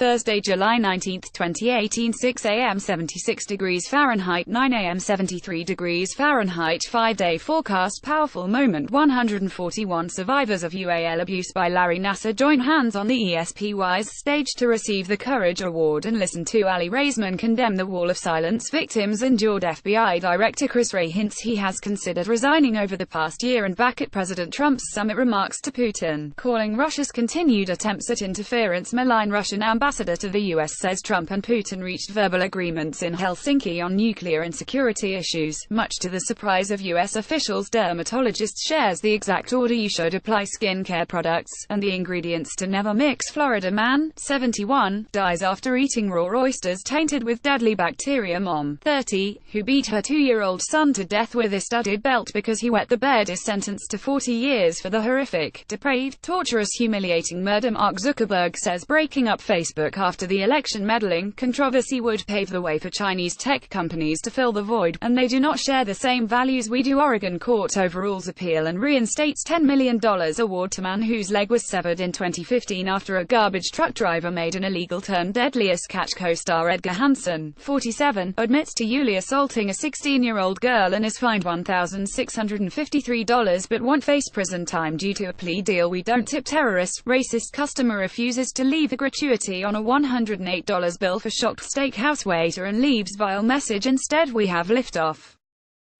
Thursday, July 19, 2018, 6 a.m. 76 degrees Fahrenheit, 9 a.m. 73 degrees Fahrenheit. 5-day forecast. Powerful moment. 141 survivors of UAL abuse by Larry Nassar join hands on the ESPY's stage to receive the Courage Award and listen to Ali Raisman condemn the wall of silence victims endured. FBI Director Chris Wray hints he has considered resigning over the past year and back at President Trump's summit remarks to Putin, calling Russia's continued attempts at interference malign. Russian ambassador to the U.S. says Trump and Putin reached verbal agreements in Helsinki on nuclear and security issues. Much to the surprise of U.S. officials, dermatologist shares the exact order you should apply skincare products, and the ingredients to never mix. Florida man, 71, dies after eating raw oysters tainted with deadly bacteria. Mom, 30, who beat her 2-year-old son to death with a studded belt because he wet the bed is sentenced to 40 years for the horrific, depraved, torturous, humiliating murder. Mark Zuckerberg says breaking up Facebook after the election meddling controversy would pave the way for Chinese tech companies to fill the void, and they do not share the same values we do. Oregon court overrules appeal and reinstates $10 million award to man whose leg was severed in 2015 after a garbage truck driver made an illegal turn. Deadliest Catch co-star Edgar Hansen, 47, admits to Yulia assaulting a 16-year-old girl and is fined $1,653 but won't face prison time due to a plea deal. We don't tip terrorists. Racist customer refuses to leave a gratuity on a $108 bill for shocked steakhouse waiter and leaves vile message instead. We have liftoff.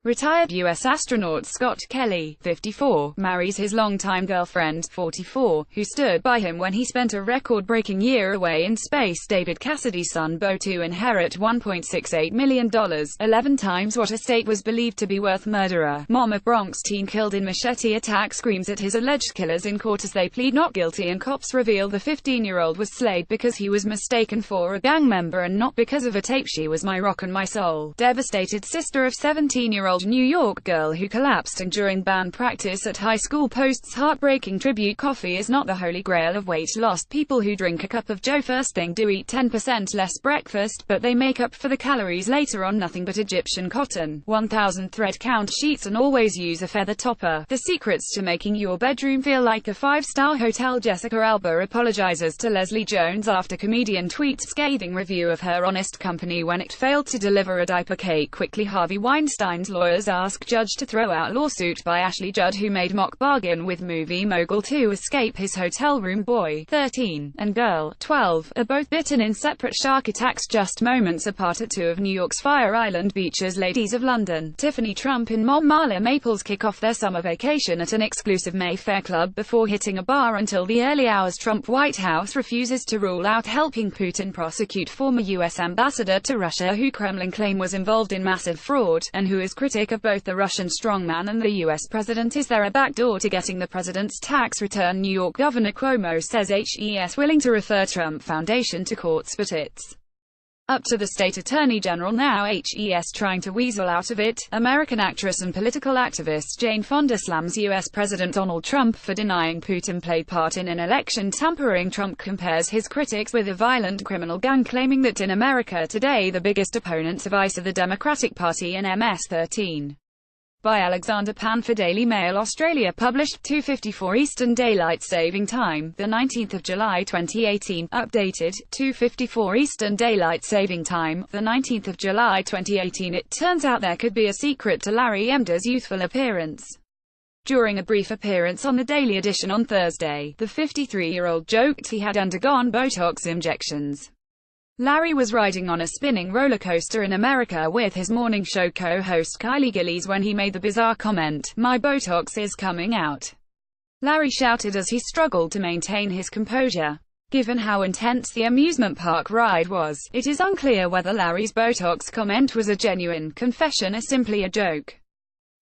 Retired U.S. astronaut Scott Kelly, 54, marries his longtime girlfriend, 44, who stood by him when he spent a record-breaking year away in space. David Cassidy's son Bo to inherit $1.68 million, 11 times what estate was believed to be worth. Murderer, mom of Bronx teen killed in machete attack screams at his alleged killers in court as they plead not guilty, and cops reveal the 15-year-old was slayed because he was mistaken for a gang member and not because of a tape. She was my rock and my soul. Devastated sister of 17-year-old New York girl who collapsed and during band practice at high school posts heartbreaking tribute. Coffee is not the holy grail of weight loss. People who drink a cup of joe first thing do eat 10% less breakfast, but they make up for the calories later on. Nothing but Egyptian cotton, 1000 thread count sheets, and always use a feather topper. The secrets to making your bedroom feel like a 5-star hotel. Jessica Alba apologizes to Leslie Jones after comedian tweets scathing review of her Honest Company when it failed to deliver a diaper cake quickly. Harvey Weinstein's lawyers ask judge to throw out lawsuit by Ashley Judd who made mock bargain with movie mogul to escape his hotel room. Boy, 13, and girl, 12, are both bitten in separate shark attacks just moments apart at two of New York's Fire Island beaches. Ladies of London, Tiffany Trump and Mom Marla Maples kick off their summer vacation at an exclusive Mayfair club before hitting a bar until the early hours. Trump White House refuses to rule out helping Putin prosecute former U.S. ambassador to Russia who Kremlin claim was involved in massive fraud, and who is critic of both the Russian strongman and the U.S. president. Is there a backdoor to getting the president's tax return? New York Governor Cuomo says HES willing to refer Trump Foundation to courts, but it's up to the state attorney general now. HES trying to weasel out of it. American actress and political activist Jane Fonda slams U.S. President Donald Trump for denying Putin played part in an election tampering. Trump compares his critics with a violent criminal gang, claiming that in America today the biggest opponents of ICE are the Democratic Party and MS-13. By Alexander Pan for Daily Mail Australia, published 2:54 Eastern Daylight Saving Time, the 19th of July 2018, updated 2:54 Eastern Daylight Saving Time, the 19th of July 2018. It turns out there could be a secret to Larry Emdur's youthful appearance. During a brief appearance on the Daily Edition on Thursday, the 53-year-old joked he had undergone Botox injections. Larry was riding on a spinning roller coaster in America with his morning show co-host Kylie Gillies when he made the bizarre comment, "My Botox is coming out." Larry shouted as he struggled to maintain his composure. Given how intense the amusement park ride was, it is unclear whether Larry's Botox comment was a genuine confession or simply a joke.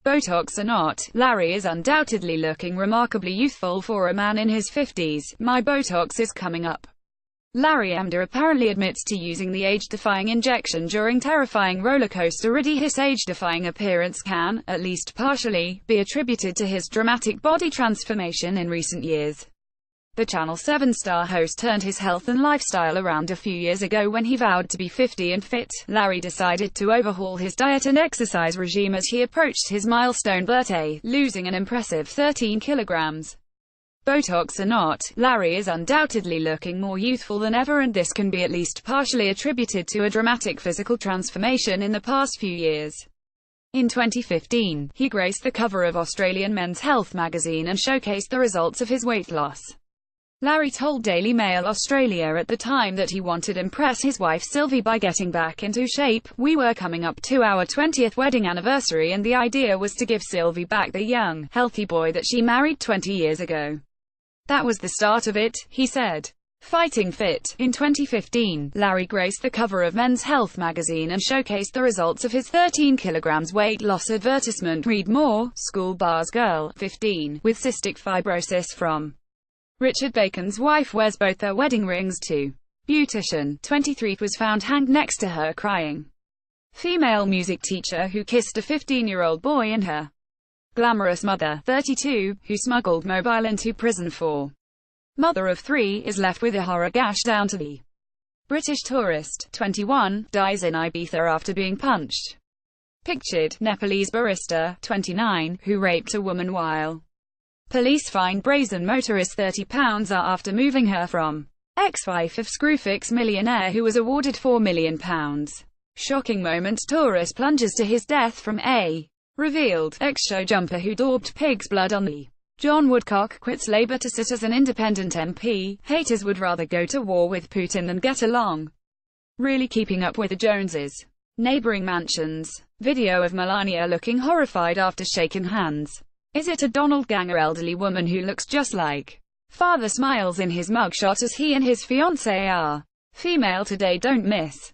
Botox or not, Larry is undoubtedly looking remarkably youthful for a man in his 50s. "My Botox is coming up." Larry Emdur apparently admits to using the age-defying injection during terrifying roller coaster ride. His age-defying appearance can, at least partially, be attributed to his dramatic body transformation in recent years. The Channel 7 star host turned his health and lifestyle around a few years ago when he vowed to be 50 and fit. Larry decided to overhaul his diet and exercise regime as he approached his milestone birthday, losing an impressive 13 kilograms. Botox or not, Larry is undoubtedly looking more youthful than ever, and this can be at least partially attributed to a dramatic physical transformation in the past few years. In 2015, he graced the cover of Australian Men's Health magazine and showcased the results of his weight loss. Larry told Daily Mail Australia at the time that he wanted to impress his wife Sylvie by getting back into shape. "We were coming up to our 20th wedding anniversary and the idea was to give Sylvie back the young, healthy boy that she married 20 years ago. That was the start of it," he said. Fighting Fit. In 2015, Larry graced the cover of Men's Health magazine and showcased the results of his 13 kilograms weight loss advertisement. Read more. School bars girl, 15, with cystic fibrosis from Richard Bacon's wife wears both their wedding rings too. Beautician, 23, was found hanged next to her crying. Female music teacher who kissed a 15-year-old boy in her. Glamorous mother, 32, who smuggled mobile into prison for. Mother of 3, is left with a horror gash down to the. British tourist, 21, dies in Ibiza after being punched. Pictured, Nepalese barista, 29, who raped a woman while. Police fined brazen motorist £30 after moving her from. Ex-wife of Screwfix millionaire who was awarded £4 million. Shocking moment, tourist plunges to his death from a. Revealed, ex-show jumper who daubed pig's blood on the. John Woodcock quits Labour to sit as an independent MP. Haters would rather go to war with Putin than get along. Really keeping up with the Joneses. Neighbouring mansions. Video of Melania looking horrified after shaking hands. Is it a Donald Ganger elderly woman who looks just like? Father smiles in his mugshot as he and his fiancée are. Female Today. Don't miss